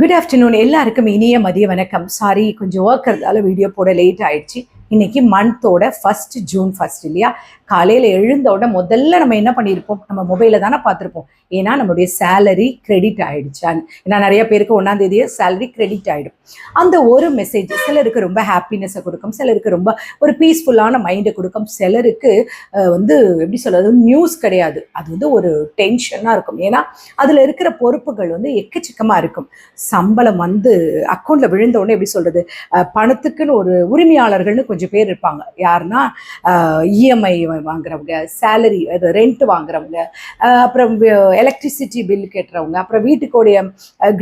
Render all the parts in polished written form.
Good afternoon. எல்லாருக்கும் இனிய மதிய வணக்கம். சாரி, கொஞ்சம் ஒர்க் இருக்கிறதால வீடியோ போட லேட் ஆயிடுச்சு. இன்னைக்கு மந்தோட ஜூன் 1 இல்லையா? காலையில் எழுந்தோட முதல்ல நம்ம என்ன பண்ணியிருப்போம்? நம்ம மொபைலில் தானே பார்த்துருப்போம். ஏன்னா நம்மளுடைய சேலரி கிரெடிட் ஆகிடுச்சான்னு. ஏன்னா நிறைய பேருக்கு 1ஆம் தேதியே சேலரி கிரெடிட் ஆகிடும். அந்த ஒரு மெசேஜ் சிலருக்கு ரொம்ப ஹாப்பினஸை கொடுக்கும், சிலருக்கு ரொம்ப ஒரு பீஸ்ஃபுல்லான மைண்டை கொடுக்கும், சிலருக்கு எப்படி சொல்கிறது, நியூஸ் கிடையாது, அது ஒரு டென்ஷனாக இருக்கும். ஏன்னா அதில் இருக்கிற பொறுப்புகள் எக்கச்சக்கமாக இருக்கும். சம்பளம் அக்கௌண்ட்டில் விழுந்த உடனே எப்படி சொல்கிறது, பணத்துக்குன்னு ஒரு உரிமையாளர்கள்னு கொஞ்சம் பேர் இருப்பாங்க. யாருன்னா இஎம்ஐ வாங்குறவங்க, சேலரி அது ரெண்ட் வாங்குறவங்க, அப்புறம் எலக்ட்ரிசிட்டி பில் கட்டுறவங்க, அப்புறம் வீட்டுக்குடைய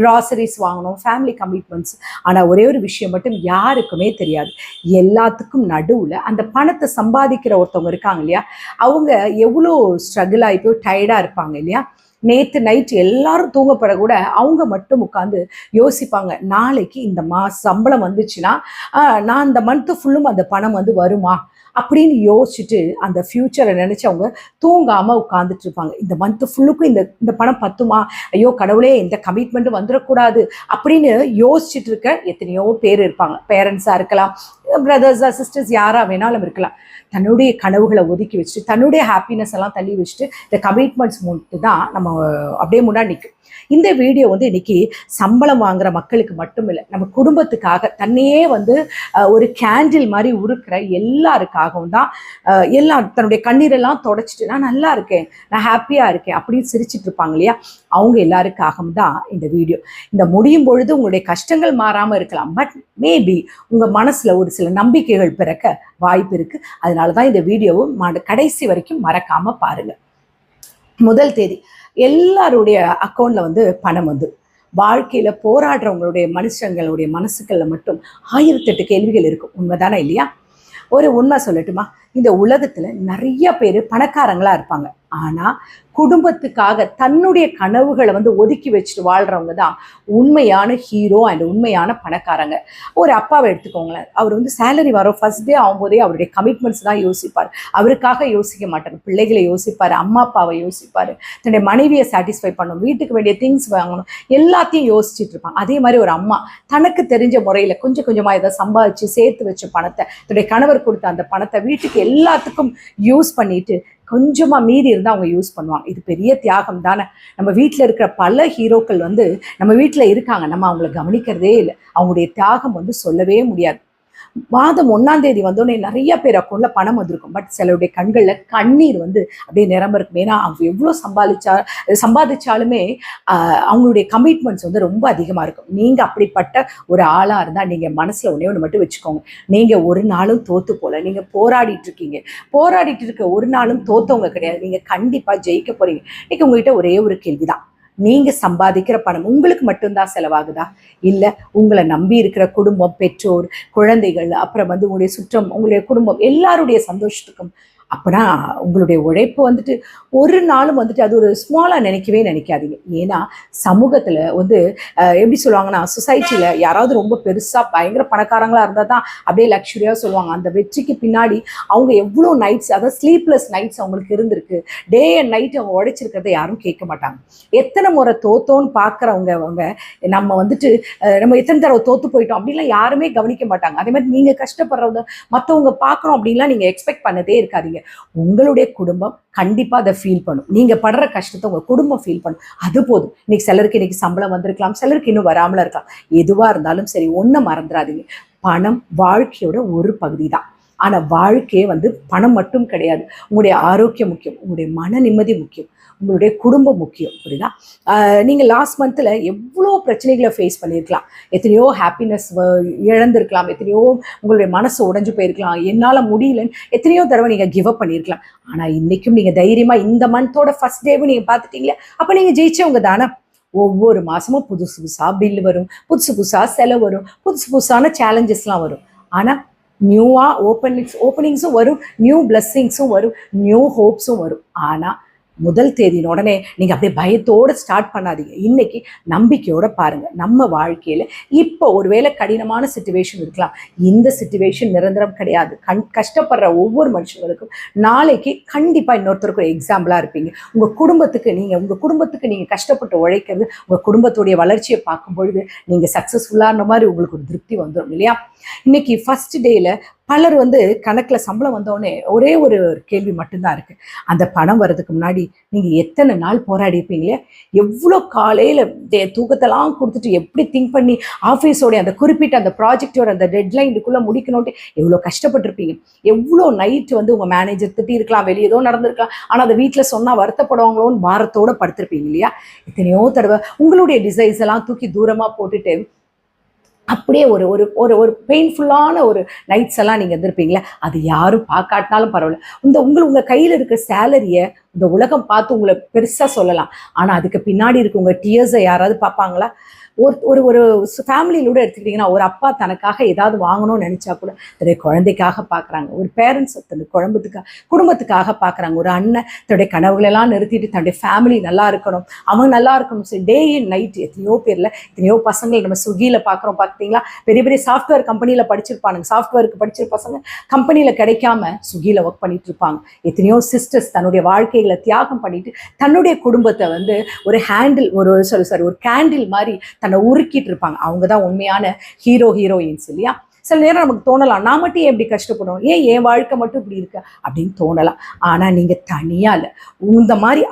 கிராசரிஸ் வாங்கணும், ஃபேமிலி கமிட்மெண்ட்ஸ். ஆனால் ஒரே ஒரு விஷயம் மட்டும் யாருக்குமே தெரியாது. எல்லாத்துக்கும் நடுவில் அந்த பணத்தை சம்பாதிக்கிற ஒருத்தவங்க இருக்காங்க இல்லையா, அவங்க எவ்வளோ ஸ்ட்ரகிள் ஆகி போய் டயர்டாக இருப்பாங்க இல்லையா. நேற்று நைட்டு எல்லாரும் தூங்கப்பட கூட அவங்க மட்டும் உட்காந்து யோசிப்பாங்க, நாளைக்கு இந்த சம்பளம் வந்துச்சுன்னா நான் இந்த மந்த்து ஃபுல்லும் அந்த பணம் வருமா அப்படின்னு யோசிச்சுட்டு அந்த ஃப்யூச்சரை நினச்சி அவங்க தூங்காமல் உட்காந்துட்டு இருப்பாங்க. இந்த மந்த்து ஃபுல்லுக்கும் இந்த பணம் பத்துமா, ஐயோ கடவுளே இந்த கமிட்மெண்ட்டு வந்துடக்கூடாது அப்படின்னு யோசிச்சுட்டு இருக்க எத்தனையோ பேர் இருப்பாங்க. பேரண்ட்ஸாக இருக்கலாம், பிரதர்ஸாக சிஸ்டர்ஸ் யாராக வேணாலும் இருக்கலாம். தன்னுடைய கனவுகளை ஒதுக்கி வச்சுட்டு, தன்னுடைய ஹாப்பினஸ் எல்லாம் தள்ளி வச்சுட்டு இந்த கமிட்மெண்ட்ஸ் மட்டும் தான் நம்ம அப்படியே முன்னாடி நிற்கும். இந்த வீடியோ இன்னைக்கு சம்பளம் வாங்குற மக்களுக்கு மட்டும் இல்லை, நம்ம குடும்பத்துக்காக தன்னையே ஒரு கேண்டில் மாதிரி உருக்கிற எல்லாருக்காகவும் தான். எல்லாம் தன்னுடைய கண்ணீரெல்லாம் தொடச்சிட்டு நான் நல்லா இருக்கேன், நான் ஹாப்பியாக இருக்கேன் அப்படின்னு சிரிச்சிட்டு இருப்பாங்க இல்லையா, அவங்க எல்லாருக்காகவும் தான் இந்த வீடியோ. இந்த முடியும் பொழுது உங்களுடைய கஷ்டங்கள் மாறாமல் இருக்கலாம், பட் மேபி உங்கள் மனசில் ஒரு சில நம்பிக்கைகள் பிறக்க வாய்ப்பு இருக்குது. அதனால தான் இந்த வீடியோவும் கடைசி வரைக்கும் மறக்காமல் பாருங்கள். முதல் தேதி எல்லாருடைய அக்கௌண்ட்ல பணம் வாழ்க்கையில் போராடுறவங்களுடைய மனுஷங்களுடைய மனசுக்களில் மட்டும் 1008 கேள்விகள் இருக்கும். உண்மைதானே இல்லையா? ஒரு உண்மை சொல்லட்டுமா? இந்த உலகத்தில் நிறைய பேர் பணக்காரங்களாக இருப்பாங்க, ஆனால் குடும்பத்துக்காக தன்னுடைய கனவுகளை ஒதுக்கி வச்சுட்டு வாழ்கிறவங்க தான் உண்மையான ஹீரோ அண்ட் உண்மையான பணக்காரங்க. ஒரு அப்பாவை எடுத்துக்கோங்களேன், அவர் சேலரி வரும் ஃபர்ஸ்ட் டே ஆகும்போதே அவருடைய கமிட்மெண்ட்ஸ் தான் யோசிப்பார். அவருக்காக யோசிக்க மாட்டார், பிள்ளைகளை யோசிப்பார், அம்மா அப்பாவை யோசிப்பார், தன்னுடைய மனைவியை சாட்டிஸ்ஃபை பண்ணணும், வீட்டுக்கு வேண்டிய திங்ஸ் வாங்கணும், எல்லாத்தையும் யோசிச்சுட்டு இருப்பாங்க. அதே மாதிரி ஒரு அம்மா தனக்கு தெரிஞ்ச முறையில் கொஞ்சம் கொஞ்சமாக இதை சம்பாதிச்சு சேர்த்து வச்ச பணத்தை, தன்னுடைய கணவர் கொடுத்த அந்த பணத்தை வீட்டுக்கு எல்லாத்துக்கும் யூஸ் பண்ணிட்டு கொஞ்சமாக மீதி இருந்தால் அவங்க யூஸ் பண்ணுவாங்க. இது பெரிய தியாகம் தானே. நம்ம வீட்டில் இருக்கிற பல ஹீரோக்கள் நம்ம வீட்டில் இருக்காங்க, நம்ம அவங்கள கவனிக்கிறதே இல்லை. அவங்களுடைய தியாகம் சொல்லவே முடியாது. மாதம் 1ஆம் தேதி வந்தோடனே நிறைய பேர் அக்கௌண்ட்ல பணம் வந்திருக்கும், பட் சிலருடைய கண்களில் கண்ணீர் அப்படியே நிரம்ப இருக்கும். ஏன்னா அவங்க எவ்வளோ சம்பாதிச்சாலுமே அவங்களுடைய கமிட்மெண்ட்ஸ் ரொம்ப அதிகமாக இருக்கும். நீங்கள் அப்படிப்பட்ட ஒரு ஆளாக இருந்தால் நீங்கள் மனசில் ஒன்று மட்டும் வச்சுக்கோங்க, நீங்கள் ஒரு நாளும் தோற்று போல. நீங்கள் போராடிட்டு இருக்கீங்க, போராடிட்டு இருக்க ஒரு நாளும் தோற்றவங்க கிடையாது. நீங்கள் கண்டிப்பாக ஜெயிக்க போகிறீங்க. இன்னைக்கு உங்கள்கிட்ட ஒரே ஒரு கேள்வி தான், நீங்க சம்பாதிக்கிற பணம் உங்களுக்கு மட்டும்தான் செலவாகுதா, இல்லை உங்களை நம்பி இருக்கிற குடும்பம், பெற்றோர், குழந்தைகள், அப்புறம் உங்களுடைய சுற்றம், உங்களுடைய குடும்பம் எல்லாருடைய சந்தோஷத்துக்கும்? அப்பனா உங்களுடைய உழைப்பு ஒரு நாளும் அது ஒரு ஸ்மாலாக நினைக்கவே நினைக்காதீங்க. ஏன்னா சமூகத்தில் எப்படி சொல்லுவாங்கன்னா, சொசைட்டியில் யாராவது ரொம்ப பெருசாக பயங்கர பணக்காரங்களாக இருந்தால் தான் அப்படியே லக்ஸுரியாக சொல்லுவாங்க. அந்த வெற்றிக்கு பின்னாடி அவங்க எவ்வளோ நைட்ஸ், அதாவது ஸ்லீப்லெஸ் நைட்ஸ் அவங்களுக்கு இருந்திருக்கு. டே அண்ட் நைட் அவங்க உழைச்சிருக்கிறத யாரும் கேட்க மாட்டாங்க. எத்தனை முறை தோத்தோன்னு பார்க்குறவங்க நம்ம நம்ம எத்தனை தடவை தோற்று போயிட்டோம் அப்படின்லாம் யாருமே கவனிக்க மாட்டாங்க. அதே மாதிரி நீங்கள் கஷ்டப்படுறத மற்றவங்க பார்க்கணும் அப்படின்லாம் நீங்கள் எக்ஸ்பெக்ட் பண்ணதே இருக்காதீங்க. உங்களுடைய குடும்பம் கண்டிப்பா அதை ஃபீல் பண்ணும். நீங்க படுற கஷ்டத்தை உங்க குடும்பம் ஃபீல் பண்ணும். அது போதும். இன்னைக்கு சம்பளம் வந்திருக்கலாம், சிலருக்கு இன்னும் வராமல இருக்கலாம். எதுவா இருந்தாலும் சரி, ஒன்றை மறந்துடாதீங்க, பணம் வாழ்க்கையோட ஒரு பகுதி தான். ஆனா வாழ்க்கையே பணம் மட்டும் கிடையாது. உங்களுடைய ஆரோக்கியம் முக்கியம், உங்களுடைய மன நிம்மதி முக்கியம், உங்களுடைய குடும்பம் முக்கியம். புரியுதா? நீங்கள் லாஸ்ட் மந்த்தில் எவ்வளோ பிரச்சனைகளை ஃபேஸ் பண்ணியிருக்கலாம், எத்தனையோ ஹாப்பினஸ் இழந்திருக்கலாம், எத்தனையோ உங்களுடைய மனசு உடைஞ்சு போயிருக்கலாம், என்னால் முடியலன்னு எத்தனையோ தடவை நீங்கள் கிவ் அப் பண்ணியிருக்கலாம். ஆனால் இன்றைக்கும் நீங்கள் தைரியமாக இந்த மந்தோட ஃபர்ஸ்ட் டேவும் நீங்கள் பார்த்துட்டீங்களே, அப்போ நீங்கள் ஜெயிச்சவங்க தானே. ஒவ்வொரு மாதமும் புதுசு புதுசாக பில் வரும், புதுசு புதுசாக செலவு வரும், புதுசு புதுசான சேலஞ்சஸ்லாம் வரும். ஆனால் நியூவாக ஓப்பனிங்ஸும் வரும், நியூ பிளஸ்ஸிங்ஸும் வரும், நியூ ஹோப்ஸும் வரும். ஆனால் முதல் தேதியின் உடனே நீங்கள் அப்படியே பயத்தோடு ஸ்டார்ட் பண்ணாதீங்க. இன்னைக்கு நம்பிக்கையோட பாருங்கள். நம்ம வாழ்க்கையில் இப்போ ஒருவேளை கடினமான சுச்சுவேஷன் இருக்கலாம். இந்த சுச்சுவேஷன் நிரந்தரம் கிடையாது. கஷ்டப்படுற ஒவ்வொரு மனுஷங்களுக்கும் நாளைக்கு கண்டிப்பாக இன்னொருத்தருக்கு ஒரு எக்ஸாம்பிளாக இருப்பீங்க. உங்கள் குடும்பத்துக்கு நீங்கள் கஷ்டப்பட்டு உழைக்கிறது உங்கள் குடும்பத்துடைய வளர்ச்சியை பார்க்கும் பொழுது நீங்கள் சக்ஸஸ்ஃபுல்லான மாதிரி உங்களுக்கு ஒரு திருப்தி வந்துடும் இல்லையா? இன்னைக்கு ஃபர்ஸ்ட் டேல பலர் கணக்கில் சம்பளம் வந்தோடனே ஒரே ஒரு கேள்வி மட்டும்தான் இருக்குது. அந்த பணம் வர்றதுக்கு முன்னாடி நீங்கள் எத்தனை நாள் போராடி இருப்பீங்களே, எவ்வளோ காலையில் தூக்கத்தெல்லாம் கொடுத்துட்டு எப்படி திங்க் பண்ணி ஆஃபீஸோடைய அந்த குறிப்பிட்ட அந்த ப்ராஜெக்டோட அந்த டெட்லைனுக்குள்ளே முடிக்கணும்ட்டு எவ்வளோ கஷ்டப்பட்டிருப்பீங்க. எவ்வளோ நைட்டு உங்கள் மேனேஜர் திட்டி இருக்கலாம், வெளியே ஏதோ நடந்திருக்கலாம், ஆனால் அதை வீட்டில் சொன்னால் வருத்தப்படுவாங்களோன்னு பாரத்தோடு படுத்திருப்பீங்க இல்லையா? எத்தனையோ தடவை உங்களுடைய டிசைன்ஸ் எல்லாம் தூக்கி தூரமாக போட்டுட்டு அப்படியே ஒரு ஒரு ஒரு ஒரு பெயின்ஃபுல்லான ஒரு நைட்ஸ் எல்லாம் நீங்கள் இருந்திருப்பீங்களே. அது யாரும் பார்க்காட்டினாலும் பரவாயில்ல. உங்கள் கையில் இருக்கிற சேலரியை இந்த உலகம் பார்த்து உங்களை பெருசாக சொல்லலாம், ஆனால் அதுக்கு பின்னாடி இருக்க உங்கள் டியர்ஸை யாராவது பார்ப்பாங்களா? ஒரு ஒரு ஃபேமிலியிலூட எடுத்துக்கிட்டிங்கன்னா, ஒரு அப்பா தனக்காக ஏதாவது வாங்கணும்னு நினச்சா கூட தன்னுடைய குழந்தைக்காக பார்க்குறாங்க. ஒரு பேரண்ட்ஸ் தன்னுடைய குடும்பத்துக்காக பார்க்குறாங்க. ஒரு அண்ணன் தன்னுடைய கனவுகளெல்லாம் நிறுத்திட்டு தன்னுடைய ஃபேமிலி நல்லா இருக்கணும், அவங்க நல்லா இருக்கணும். சரி, டே அண்ட் நைட் எத்தனையோ பேரில் எத்தனையோ பசங்கள் நம்ம ஸ்விக்கியில் பார்க்குறோம். பார்த்தீங்களா, பெரிய பெரிய சாஃப்ட்வேர் கம்பெனியில் படிச்சிருப்பானுங்க, சாஃப்ட்வேருக்கு படிச்சிருக்க பசங்க கம்பெனியில் கிடைக்காம ஸ்விக்கியில் ஒர்க் பண்ணிட்டு இருப்பாங்க. எத்தனையோ சிஸ்டர்ஸ் தன்னுடைய வாழ்க்கைகளை தியாகம் பண்ணிட்டு தன்னுடைய குடும்பத்தை ஒரு ஹேண்டில் ஒரு கேண்டில் மாதிரி தன்னை உருக்கிட்டு இருப்பாங்க. அவங்க தான் உண்மையான ஹீரோயின்ஸ் இல்லையா? சில நேரம் நமக்கு தோணலாம், நான் மட்டும் ஏன் இப்படி கஷ்டப்படணும், ஏன் என் வாழ்க்கை மட்டும் இப்படி இருக்கு அப்படின்னு தோணலாம். ஆனால் நீங்கள் தனியாக இல்லை, இந்த மாதிரி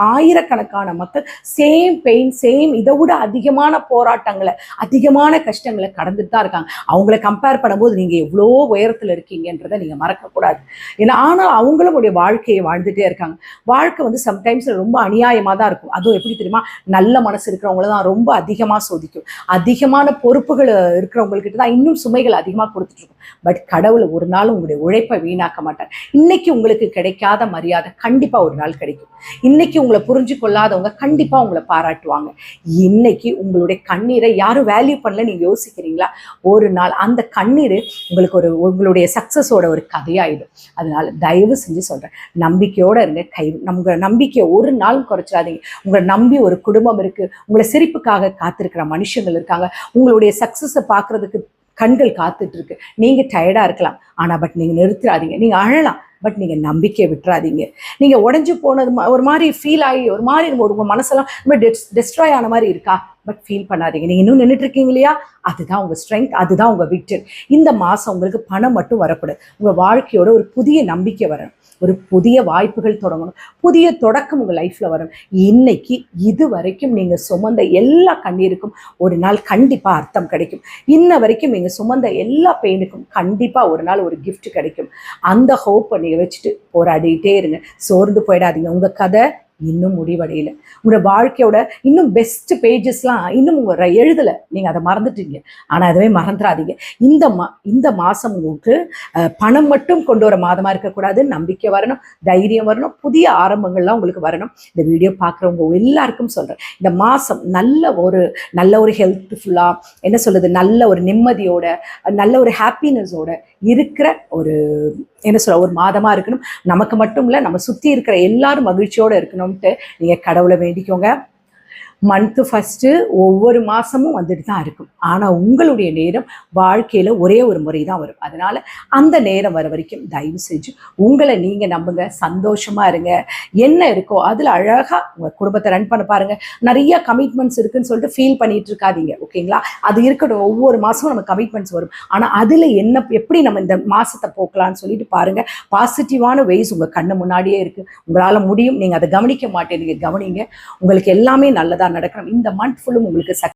ஆயிரக்கணக்கான மக்கள் சேம் பெயின், சேம் இதை விட அதிகமான போராட்டங்களை, அதிகமான கஷ்டங்களை கடந்துட்டு தான் இருக்காங்க. அவங்கள கம்பேர் பண்ணும்போது நீங்கள் எவ்வளோ உயரத்தில் இருக்கீங்கன்றதை நீங்கள் மறக்கக்கூடாது. ஏன்னா ஆனால் அவங்களுடைய வாழ்க்கையை வாழ்ந்துகிட்டே இருக்காங்க. வாழ்க்கை சம்டைம்ஸ் ரொம்ப அநியாயமாக தான் இருக்கும். அதுவும் எப்படி தெரியுமா, நல்ல மனசு இருக்கிறவங்கள தான் ரொம்ப அதிகமாக சோதிக்கும். அதிகமான பொறுப்புகள் இருக்கிறவங்கக்கிட்ட தான் இன்னும் சுமைகள் அதிகமாக கொடுத்துட்ருக்கும். பட் கடவுள் ஒரு நாள் உங்களுடைய உழைப்பை வீணாக்க மாட்டார். இன்னைக்கு உங்களுக்கு கிடைக்காத மரியாதை கண்டிப்பாக ஒரு நாள் கிடைக்கும். இன்னைக்கு உங்களை புரிஞ்சு கொள்ளாதவங்க கண்டிப்பா உங்களை பாராட்டுவாங்க. இன்னைக்கு உங்களுடைய கண்ணீரை யாரும் வேல்யூ பண்ணல நீங்க யோசிக்கிறீங்களா? ஒரு நாள் அந்த கண்ணீர் உங்களுக்கு உங்களுடைய சக்சஸோட ஒரு கதையாயிடும். அதனால தயவு செஞ்சு சொல்றேன், நம்பிக்கையோட இருங்க. உங்க நம்பிக்கையை ஒரு நாள் குறைச்சிடாதீங்க. உங்களை நம்பி ஒரு குடும்பம் இருக்கு, உங்களை சிரிப்புக்காக காத்திருக்கிற மனுஷங்கள் இருக்காங்க, உங்களுடைய சக்சஸை பார்க்கறதுக்கு கண்கள் காத்துட்டு இருக்கு. நீங்க டயர்டா இருக்கலாம், ஆனா பட் நீங்க நிறுத்திடாதீங்க. நீங்க அழலாம், பட் நீங்கள் நம்பிக்கையை விட்டுறாதீங்க. நீங்கள் உடஞ்சி போனது ஒரு மாதிரி ஃபீல் ஆகி ஒரு மாதிரி உங்கள் மனசெல்லாம் ரொம்ப டெஸ்ட்ராய் ஆன மாதிரி இருக்கா, பட் ஃபீல் பண்ணாதீங்க. நீங்கள் இன்னும் நின்றுட்டு இருக்கீங்க இல்லையா? அதுதான் உங்கள் ஸ்ட்ரென்த், அதுதான் உங்கள் விக்டரி. இந்த மாதம் உங்களுக்கு பணம் மட்டும் வரக்கூடாது, உங்கள் வாழ்க்கையோட ஒரு புதிய நம்பிக்கை வரணும், ஒரு புதிய வாய்ப்புகள் தொடங்கணும், புதிய தொடக்கம் உங்கள் லைஃப்பில் வரும். இன்னைக்கு இது வரைக்கும் நீங்கள் சுமந்த எல்லா கண்ணீருக்கும் ஒரு நாள் கண்டிப்பாக அர்த்தம் கிடைக்கும். இன்ன வரைக்கும் நீங்கள் சுமந்த எல்லா பெயினுக்கும் கண்டிப்பாக ஒரு நாள் ஒரு கிஃப்ட் கிடைக்கும். அந்த ஹோப்பை நீங்கள் வச்சுட்டு போராடிட்டே இருங்க. சோர்ந்து போயிடாதீங்க. உங்கள் கதை இன்னும் முடிவடையலை. உங்களோட வாழ்க்கையோட இன்னும் பெஸ்ட் பேஜஸ்லாம் இன்னும் உங்க எழுதலை, நீங்கள் அதை மறந்துட்டீங்க. ஆனால் அதுவே மறந்துடாதீங்க. இந்த மாதம் உங்களுக்கு பணம் மட்டும் கொண்டு வர மாதமாக இருக்கக்கூடாது. நம்பிக்கை வரணும், தைரியம் வரணும், புதிய ஆரம்பங்கள்லாம் உங்களுக்கு வரணும். இந்த வீடியோ பார்க்குறவங்க எல்லாருக்கும் சொல்கிறேன், இந்த மாதம் நல்ல ஒரு ஹெல்த்ஃபுல்லாக என்ன சொல்கிறது, நல்ல ஒரு நிம்மதியோட, நல்ல ஒரு ஹாப்பினஸோட இருக்கிற ஒரு ஒரு மாதமாக இருக்கணும். நமக்கு மட்டும் இல்லை, நம்ம சுற்றி இருக்கிற எல்லாரும் மகிழ்ச்சியோடு இருக்கணும்ட்டு நீங்கள் கடவுளை வேண்டிக்கோங்க. மந்த்து ஃபஸ்ட்டு ஒவ்வொரு மாதமும் வந்துட்டு தான் இருக்கும். ஆனால் உங்களுடைய நேரம் வாழ்க்கையில் ஒரே ஒரு முறை தான் வரும். அதனால் அந்த நேரம் வர வரைக்கும் தயவு செஞ்சு உங்களை நீங்கள் நம்புங்க, சந்தோஷமாக இருங்க. என்ன இருக்கோ அதில் அழகாக உங்கள் குடும்பத்தை ரன் பண்ண பாருங்கள். நிறைய கமிட்மெண்ட்ஸ் இருக்குதுன்னு சொல்லிட்டு ஃபீல் பண்ணிகிட்டு இருக்காதீங்க, ஓகேங்களா? அது இருக்கட்டும், ஒவ்வொரு மாதமும் நம்ம கமிட்மெண்ட்ஸ் வரும். ஆனால் அதில் எப்படி நம்ம இந்த மாதத்தை போக்கலான்னு சொல்லிட்டு பாருங்கள். பாசிட்டிவான வேஸ் உங்கள் கண்ணு முன்னாடியே இருக்குது, உங்களால் முடியும். நீங்கள் அதை கவனிக்க மாட்டேன், நீங்கள் கவனிங்க. உங்களுக்கு எல்லாமே நல்லதாக நடக்கணும். இந்த மந்த் ஃபுல்லும் உங்களுக்கு